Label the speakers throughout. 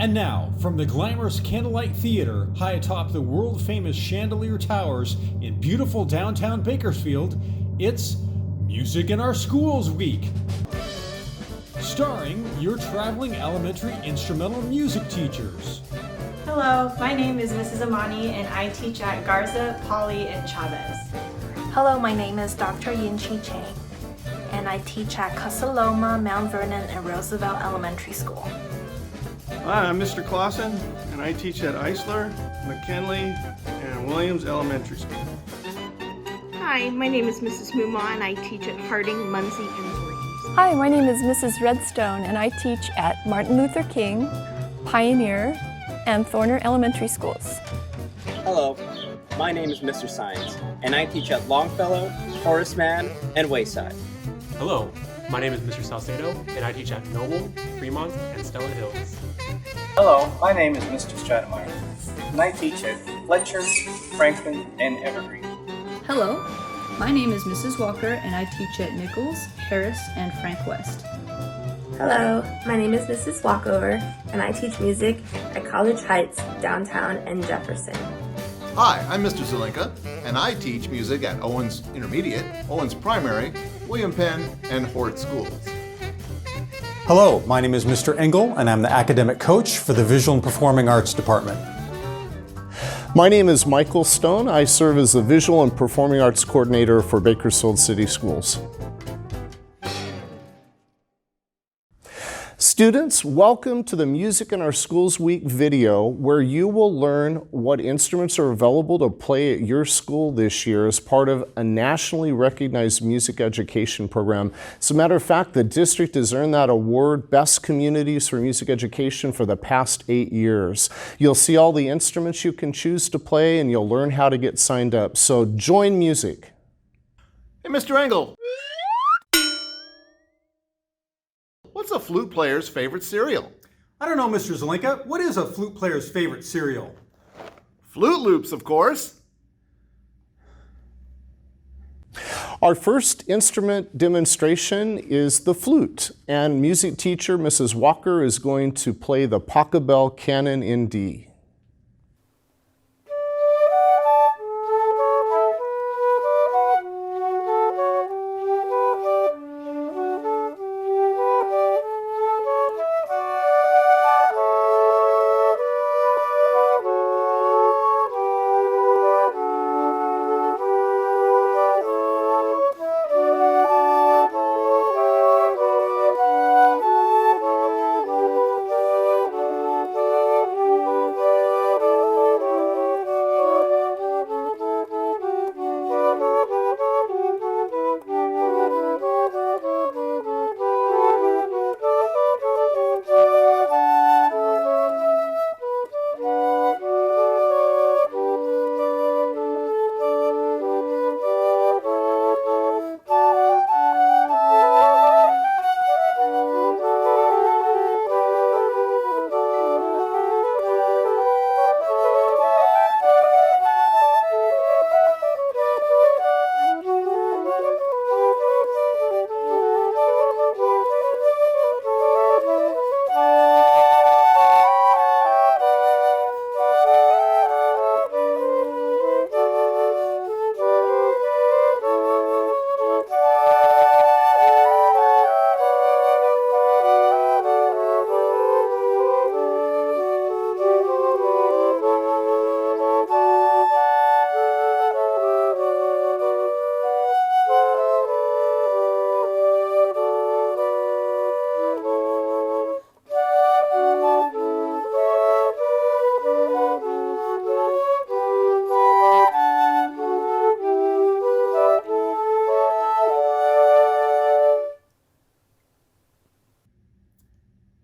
Speaker 1: And now, from the glamorous Candlelight Theater high atop the world-famous Chandelier Towers in beautiful downtown Bakersfield, it's Music in Our Schools Week. Starring your traveling elementary instrumental music teachers.
Speaker 2: Hello, my name is Mrs. Amani and I teach at Garza, Poly, and Chavez.
Speaker 3: Hello, my name is Dr. Yin-Chi Chang and I teach at Casaloma, Mount Vernon, and Roosevelt Elementary School.
Speaker 4: Hi, I'm Mr. Clausen, and I teach at Eisler, McKinley, and Williams Elementary School.
Speaker 5: Hi, my name is Mrs. Muma, and I teach at Harding, Muncie, and Williams.
Speaker 6: Hi, my name is Mrs. Redstone, and I teach at Martin Luther King, Pioneer, and Thorner Elementary Schools.
Speaker 7: Hello, my name is Mr. Science, and I teach at Longfellow, Horace Mann, and Wayside.
Speaker 8: Hello, my name is Mr. Salcedo, and I teach at Noble, Fremont, and Stella Hills.
Speaker 9: Hello, my name is Mr. Stratemeyer, and I teach at Fletcher, Franklin, and Evergreen.
Speaker 10: Hello, my name is Mrs. Walker, and I teach at Nichols, Harris, and Frank West.
Speaker 11: Hello, my name is Mrs. Walkover, and I teach music at College Heights, Downtown, and Jefferson.
Speaker 12: Hi, I'm Mr. Zelinka, and I teach music at Owens Intermediate, Owens Primary, William Penn, and Hort Schools.
Speaker 13: Hello, my name is Mr. Engel, and I'm the academic coach for the Visual and Performing Arts Department.
Speaker 14: My name is Michael Stone. I serve as the Visual and Performing Arts Coordinator for Bakersfield City Schools. Students, welcome to the Music in Our Schools Week video, where you will learn what instruments are available to play at your school this year as part of a nationally recognized music education program. As a matter of fact, the district has earned that award, Best Communities for Music Education, for the past 8 years. You'll see all the instruments you can choose to play, and you'll learn how to get signed up. So join music.
Speaker 12: Hey, Mr. Engel. What's a flute player's favorite cereal?
Speaker 1: I don't know, Mr. Zelinka. What is a flute player's favorite cereal?
Speaker 12: Fruit Loops, of course.
Speaker 14: Our first instrument demonstration is the flute, and music teacher Mrs. Walker is going to play the Pachelbel Canon in D.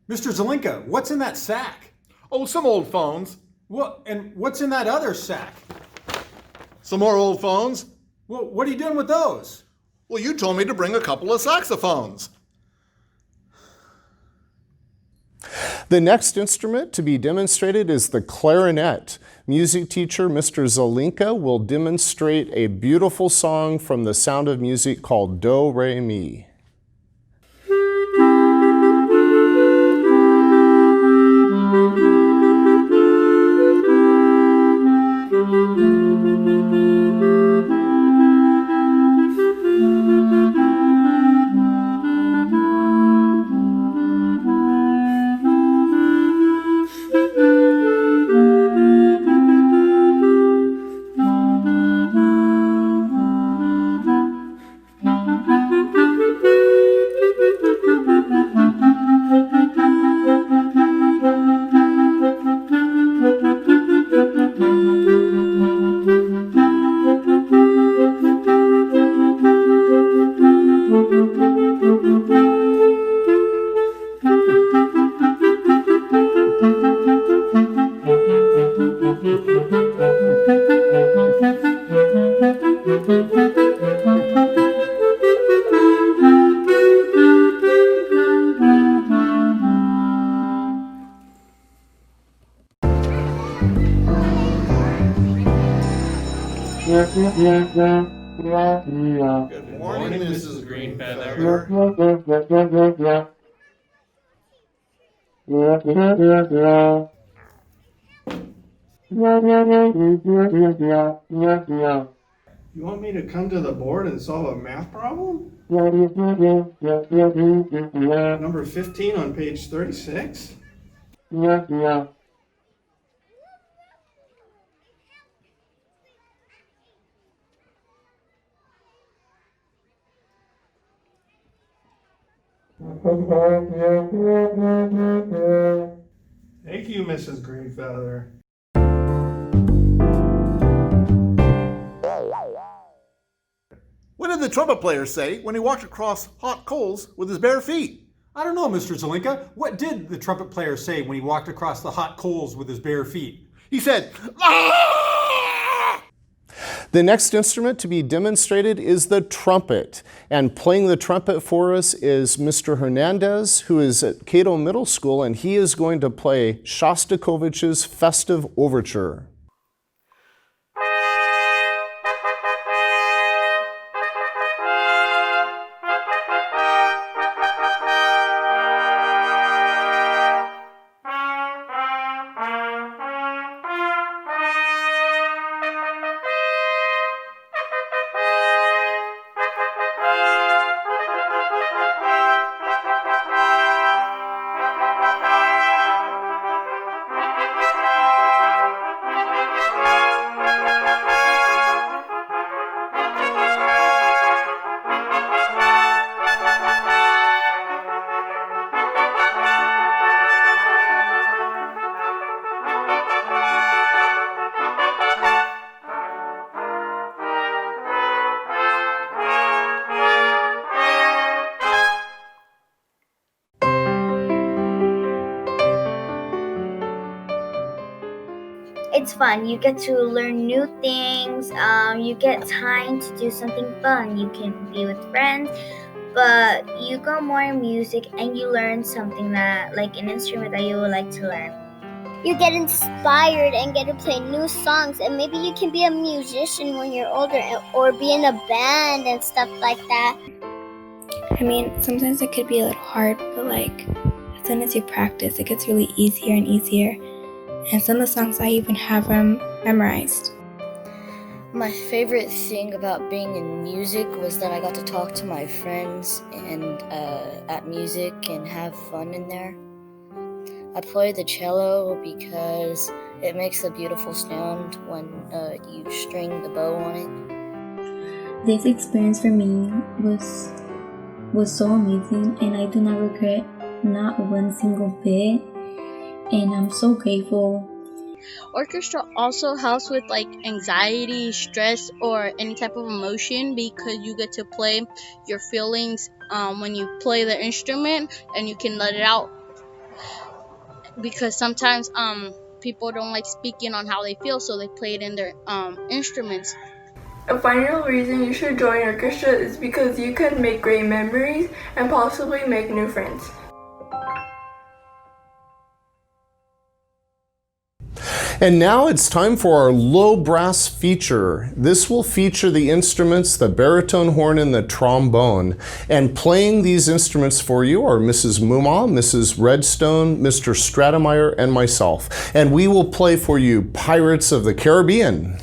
Speaker 1: Mr. Zelinka, what's in that sack?
Speaker 12: Oh, some old phones.
Speaker 1: What? And what's in that other sack?
Speaker 12: Some more old phones.
Speaker 1: Well, what are you doing with those?
Speaker 12: Well, you told me to bring a couple of saxophones.
Speaker 14: The next instrument to be demonstrated is the clarinet. Music teacher Mr. Zelinka will demonstrate a beautiful song from The Sound of Music called Do Re Mi.
Speaker 11: Thank you.
Speaker 4: Good morning, Mrs. Greenfeather. You want me to come to the board and solve a math problem? Number 15 on page 36? Thank you, Mrs. Greenfeather.
Speaker 12: What did the trumpet player say when he walked across hot coals with his bare feet?
Speaker 13: I don't know, Mr. Zelinka. What did the trumpet player say when he walked across the hot coals with his bare feet?
Speaker 12: He said, "Ah!"
Speaker 14: The next instrument to be demonstrated is the trumpet. And playing the trumpet for us is Mr. Hernandez, who is at Cato Middle School, and he is going to play Shostakovich's Festive Overture.
Speaker 15: It's fun. You get to learn new things. You get time to do something fun. You can be with friends, but you go more in music and you learn something that, like an instrument that you would like to learn.
Speaker 16: You get inspired and get to play new songs, and maybe you can be a musician when you're older or be in a band and stuff like that.
Speaker 17: I mean, sometimes it could be a little hard, but like as soon as you practice, it gets really easier and easier. And some of the songs I even have memorized.
Speaker 18: My favorite thing about being in music was that I got to talk to my friends and at music and have fun in there. I play the cello because it makes a beautiful sound when you string the bow on it.
Speaker 19: This experience for me was so amazing, and I do not regret not one single bit. And I'm so grateful.
Speaker 20: Orchestra also helps with like anxiety, stress, or any type of emotion because you get to play your feelings when you play the instrument, and you can let it out. Because sometimes people don't like speaking on how they feel, so they play it in their instruments.
Speaker 21: A final reason you should join orchestra is because you can make great memories and possibly make new friends.
Speaker 14: And now it's time for our low brass feature. This will feature the instruments, the baritone horn and the trombone. And playing these instruments for you are Mrs. Muma, Mrs. Redstone, Mr. Stratemeyer, and myself. And we will play for you Pirates of the Caribbean.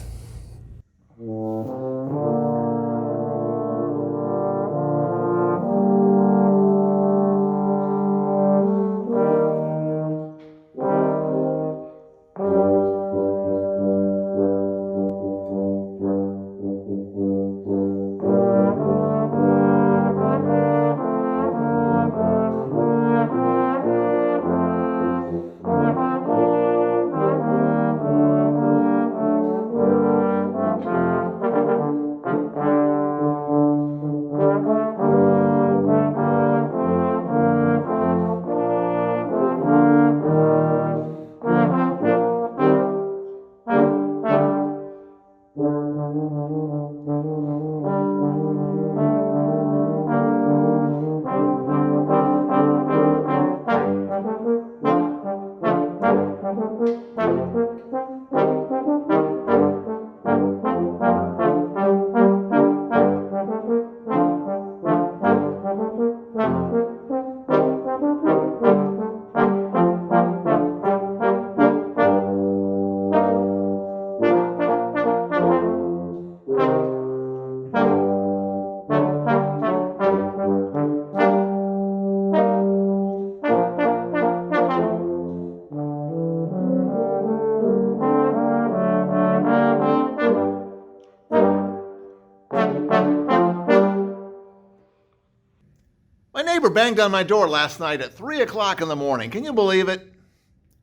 Speaker 12: banged on my door last night at 3 o'clock in the morning. Can you believe it?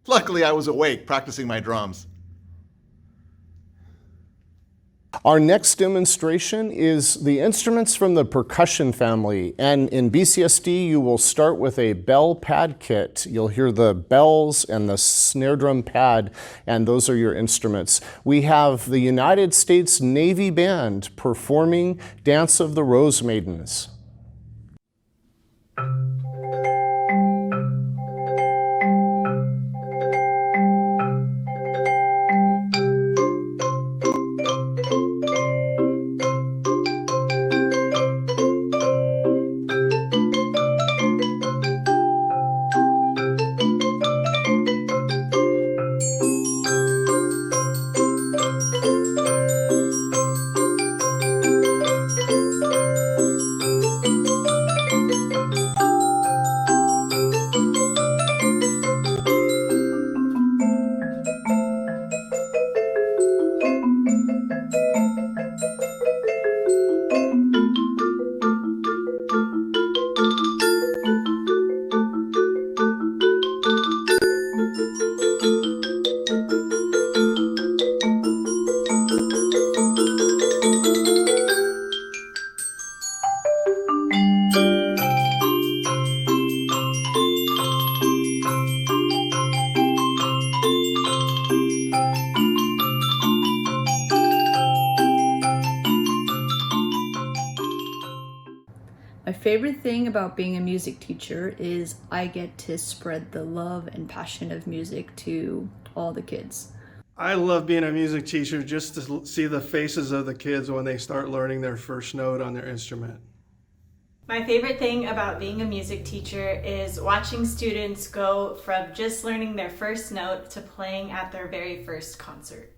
Speaker 12: Luckily, I was awake practicing my drums.
Speaker 14: Our next demonstration is the instruments from the percussion family. And in BCSD, you will start with a bell pad kit. You'll hear the bells and the snare drum pad, and those are your instruments. We have the United States Navy Band performing Dance of the Rose Maidens.
Speaker 10: My favorite thing about being a music teacher is I get to spread the love and passion of music to all the kids.
Speaker 4: I love being a music teacher just to see the faces of the kids when they start learning their first note on their instrument.
Speaker 2: My favorite thing about being a music teacher is watching students go from just learning their first note to playing at their very first concert.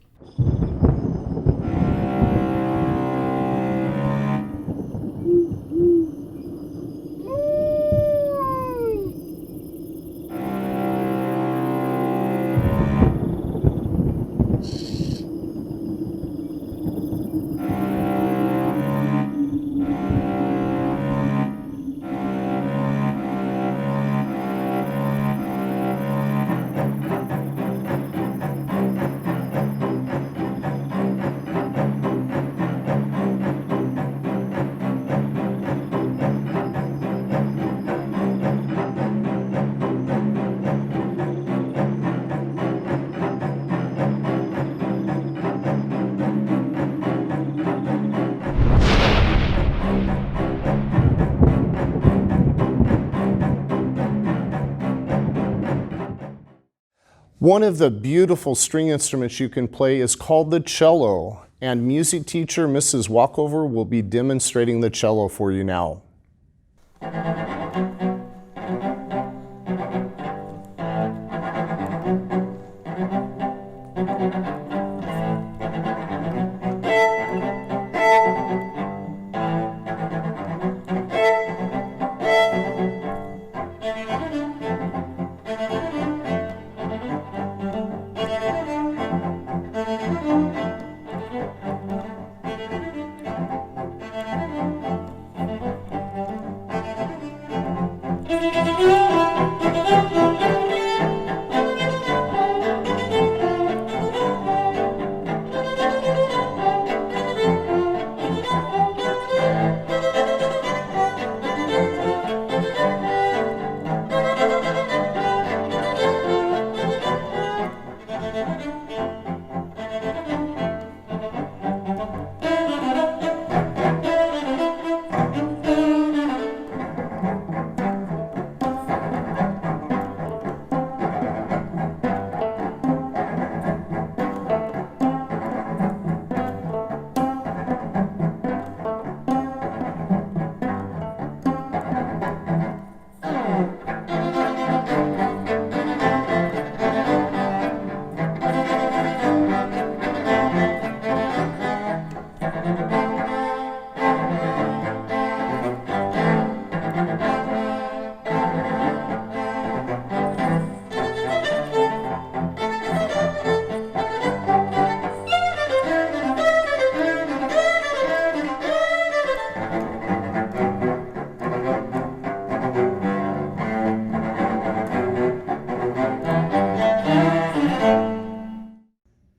Speaker 14: One of the beautiful string instruments you can play is called the cello, and music teacher Mrs. Walkover will be demonstrating the cello for you now.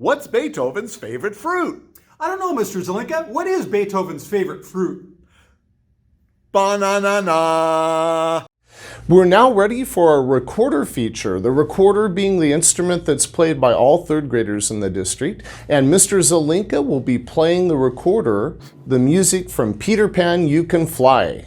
Speaker 12: What's Beethoven's favorite fruit?
Speaker 1: I don't know, Mr. Zelinka. What is Beethoven's favorite fruit?
Speaker 12: Banana.
Speaker 14: We're now ready for our recorder feature, the recorder being the instrument that's played by all third graders in the district. And Mr. Zelinka will be playing the recorder, the music from Peter Pan, You Can Fly.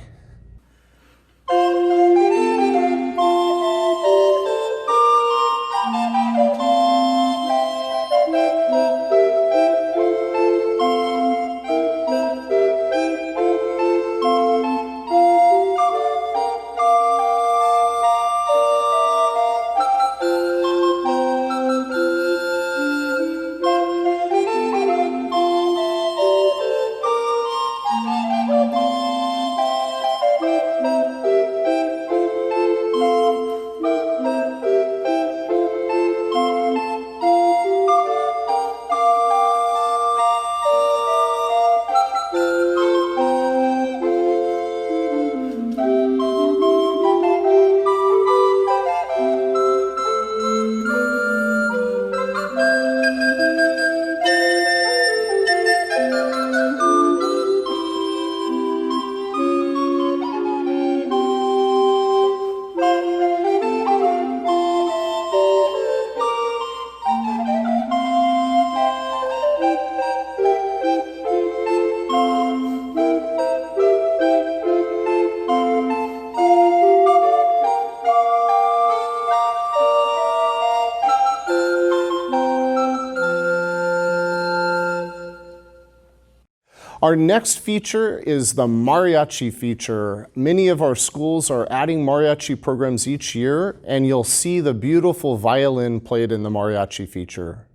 Speaker 14: Our next feature is the Mariachi feature. Many of our schools are adding Mariachi programs each year, and you'll see the beautiful violin played in the Mariachi feature.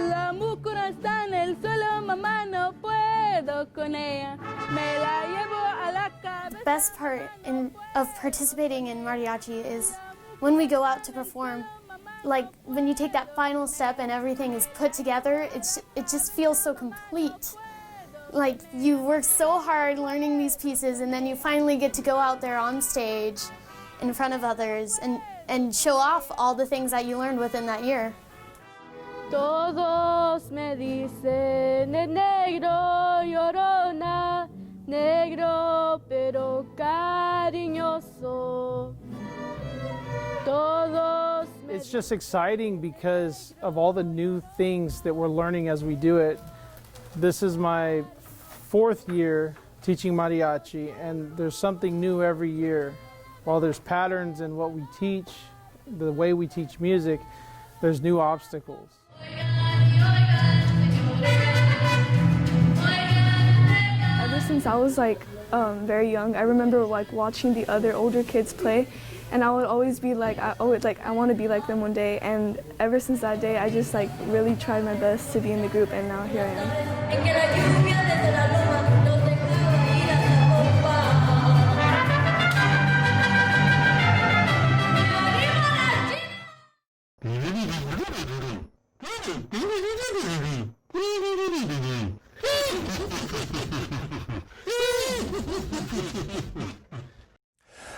Speaker 3: La múcura está en el suelo, mamá, no puedo con ella. Me la llevo a la cabeza.
Speaker 22: The best part of participating in mariachi is when we go out to perform, like when you take that final step and everything is put together, it just feels so complete. Like you work so hard learning these pieces and then you finally get to go out there on stage in front of others and show off all the things that you learned within that year.
Speaker 3: Todos me dicen es negro, llorona, negro pero cariñoso.
Speaker 23: It's just exciting because of all the new things that we're learning as we do it. This is my 4th year teaching mariachi, and there's something new every year. While there's patterns in what we teach, the way we teach music, there's new obstacles.
Speaker 6: Ever since I was very young, I remember watching the other older kids play, and I would always be I want to be like them one day. And ever since that day, I just really tried my best to be in the group, and now here I am.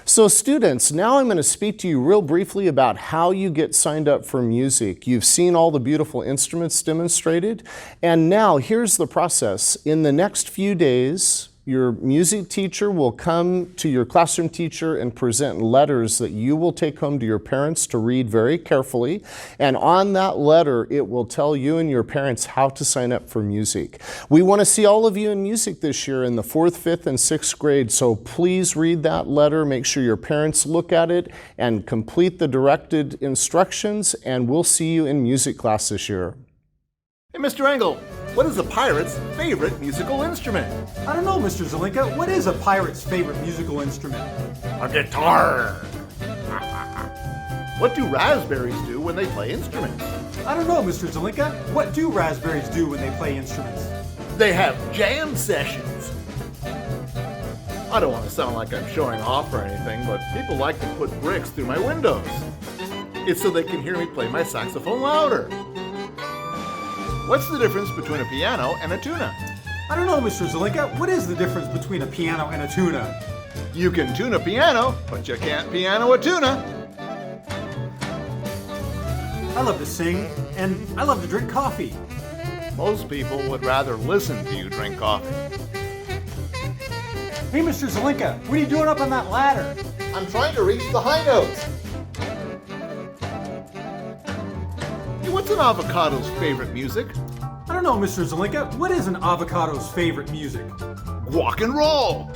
Speaker 14: So students, now I'm going to speak to you real briefly about how you get signed up for music. You've seen all the beautiful instruments demonstrated, and now here's the process. In the next few days, your music teacher will come to your classroom teacher and present letters that you will take home to your parents to read very carefully. And on that letter, it will tell you and your parents how to sign up for music. We want to see all of you in music this year in the 4th, 5th, and 6th grade. So please read that letter, make sure your parents look at it, and complete the directed instructions, and we'll see you in music class this year.
Speaker 12: Hey, Mr. Engel, what is a pirate's favorite musical instrument?
Speaker 1: I don't know, Mr. Zelinka. What is a pirate's favorite musical instrument?
Speaker 12: A guitar. What do raspberries do when they play instruments?
Speaker 1: I don't know, Mr. Zelinka. What do raspberries do when they play instruments?
Speaker 12: They have jam sessions. I don't want to sound like I'm showing off or anything, but people like to put bricks through my windows. It's so they can hear me play my saxophone louder. What's the difference between a piano and a tuna?
Speaker 1: I don't know, Mr. Zelinka. What is the difference between a piano and a tuna?
Speaker 12: You can tune a piano, but you can't piano a tuna.
Speaker 1: I love to sing, and I love to drink coffee.
Speaker 12: Most people would rather listen to you drink coffee.
Speaker 1: Hey, Mr. Zelinka, what are you doing up on that ladder?
Speaker 12: I'm trying to reach the high notes. Hey, what's an avocado's favorite music?
Speaker 1: I don't know, Mr. Zelinka. What is an avocado's favorite music?
Speaker 12: Rock and roll.